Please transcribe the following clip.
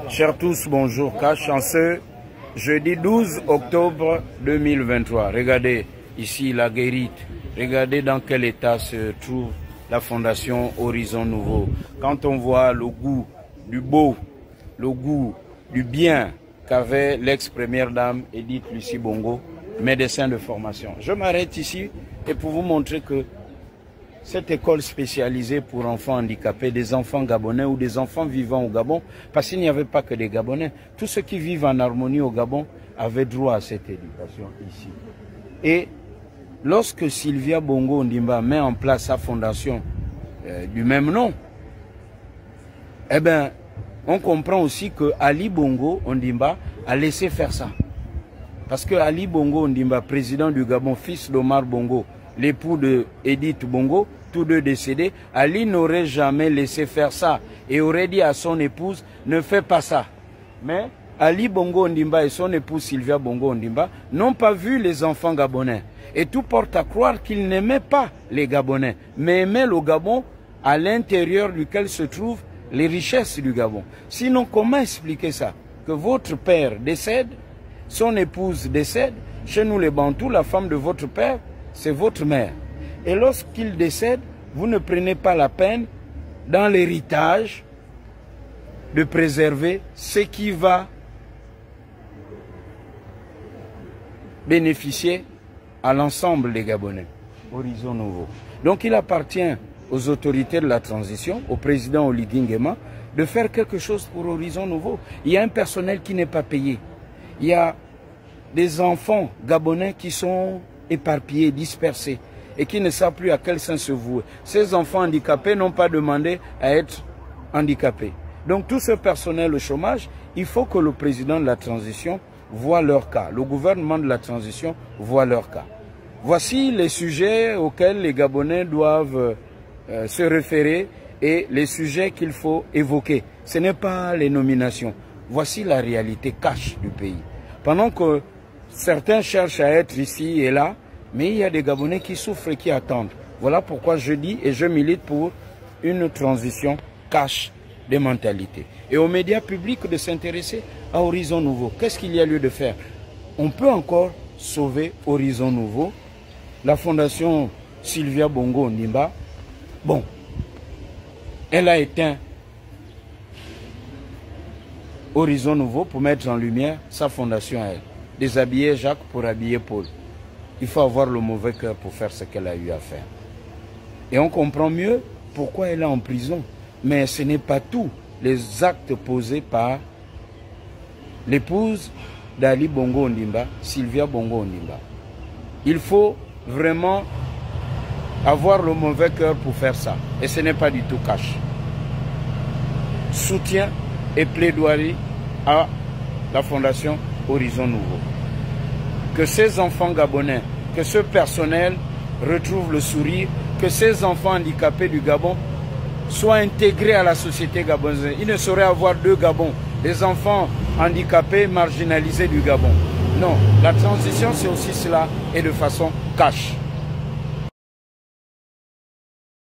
Chers tous, bonjour. Cash en ce jeudi 12 octobre 2023. Regardez ici la guérite. Regardez dans quel état se trouve la fondation Horizon Nouveau. Quand on voit le goût du beau, le goût du bien qu'avait l'ex-première dame Edith Lucie Bongo, médecin de formation. Je m'arrête ici et pour vous montrer que cette école spécialisée pour enfants handicapés, des enfants gabonais ou des enfants vivant au Gabon, parce qu'il n'y avait pas que des Gabonais, tous ceux qui vivent en harmonie au Gabon avaient droit à cette éducation ici. Et lorsque Sylvia Bongo Ondimba met en place sa fondation du même nom, eh bien, on comprend aussi que Ali Bongo Ondimba a laissé faire ça. Parce que Ali Bongo Ondimba, président du Gabon, fils d'Omar Bongo, l'époux de Edith Bongo, tous deux décédés, Ali n'aurait jamais laissé faire ça et aurait dit à son épouse, ne fais pas ça. Mais Ali Bongo Ondimba et son épouse Sylvia Bongo Ondimba n'ont pas vu les enfants gabonais. Et tout porte à croire qu'ils n'aimaient pas les Gabonais, mais aimaient le Gabon à l'intérieur duquel se trouvent les richesses du Gabon. Sinon, comment expliquer ça? Que votre père décède, son épouse décède, chez nous les Bantous, la femme de votre père, c'est votre mère. Et lorsqu'il décède, vous ne prenez pas la peine, dans l'héritage, de préserver ce qui va bénéficier à l'ensemble des Gabonais. Horizon Nouveau. Donc il appartient aux autorités de la transition, au président Oligui Nguema, de faire quelque chose pour Horizon Nouveau. Il y a un personnel qui n'est pas payé. Il y a des enfants gabonais qui sont éparpillés, dispersés, et qui ne savent plus à quel sens se vouer. Ces enfants handicapés n'ont pas demandé à être handicapés. Donc tout ce personnel au chômage, il faut que le président de la transition voit leur cas. Le gouvernement de la transition voit leur cas. Voici les sujets auxquels les Gabonais doivent se référer et les sujets qu'il faut évoquer. Ce n'est pas les nominations. Voici la réalité cash du pays. Pendant que certains cherchent à être ici et là, mais il y a des Gabonais qui souffrent et qui attendent. Voilà pourquoi je dis et je milite pour une transition cash des mentalités. Et aux médias publics de s'intéresser à Horizon Nouveau. Qu'est-ce qu'il y a lieu de faire? On peut encore sauver Horizon Nouveau. La fondation Sylvia Bongo Ondimba, bon, elle a éteint Horizon Nouveau pour mettre en lumière sa fondation à elle. Déshabiller Jacques pour habiller Paul. Il faut avoir le mauvais cœur pour faire ce qu'elle a eu à faire. Et on comprend mieux pourquoi elle est en prison. Mais ce n'est pas tout. Les actes posés par l'épouse d'Ali Bongo Ondimba, Sylvia Bongo Ondimba. Il faut vraiment avoir le mauvais cœur pour faire ça. Et ce n'est pas du tout cash. Soutien et plaidoirie à la fondation Horizon Nouveau. Que ces enfants gabonais, que ce personnel retrouve le sourire, que ces enfants handicapés du Gabon soient intégrés à la société gabonaise. Il ne saurait avoir deux Gabons, des enfants handicapés, marginalisés du Gabon. Non, la transition c'est aussi cela et de façon cash.